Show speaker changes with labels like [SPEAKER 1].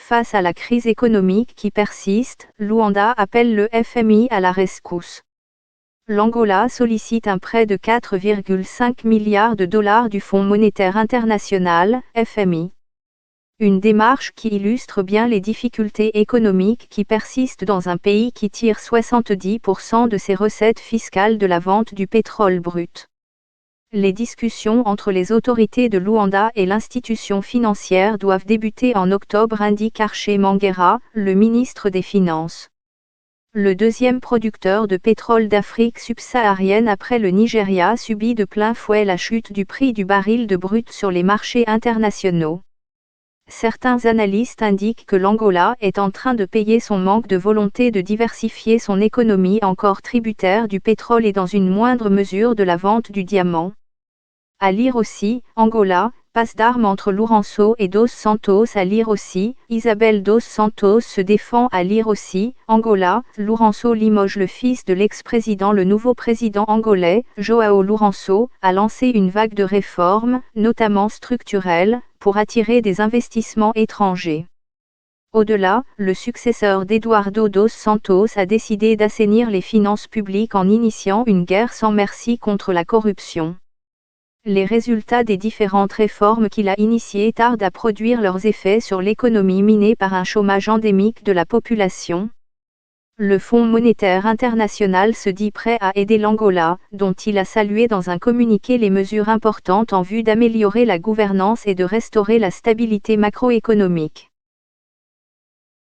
[SPEAKER 1] Face à la crise économique qui persiste, Luanda appelle le FMI à la rescousse. L'Angola sollicite un prêt de 4,5 milliards de dollars du Fonds monétaire international, FMI. Une démarche qui illustre bien les difficultés économiques qui persistent dans un pays qui tire 70% de ses recettes fiscales de la vente du pétrole brut. Les discussions entre les autorités de Luanda et l'institution financière doivent débuter en octobre, indique Arché Manguera, le ministre des Finances. Le deuxième producteur de pétrole d'Afrique subsaharienne après le Nigeria subit de plein fouet la chute du prix du baril de brut sur les marchés internationaux. Certains analystes indiquent que l'Angola est en train de payer son manque de volonté de diversifier son économie encore tributaire du pétrole et dans une moindre mesure de la vente du diamant. À lire aussi, Angola, passe d'armes entre Lourenço et Dos Santos. À lire aussi, Isabel Dos Santos se défend. À lire aussi, Angola, Lourenço limoge le fils de l'ex-président. Le nouveau président angolais, João Lourenço, a lancé une vague de réformes, notamment structurelles, pour attirer des investissements étrangers. Au-delà, le successeur d'Eduardo dos Santos a décidé d'assainir les finances publiques en initiant une guerre sans merci contre la corruption. Les résultats des différentes réformes qu'il a initiées tardent à produire leurs effets sur l'économie minée par un chômage endémique de la population. Le Fonds monétaire international se dit prêt à aider l'Angola, dont il a salué dans un communiqué les mesures importantes en vue d'améliorer la gouvernance et de restaurer la stabilité macroéconomique.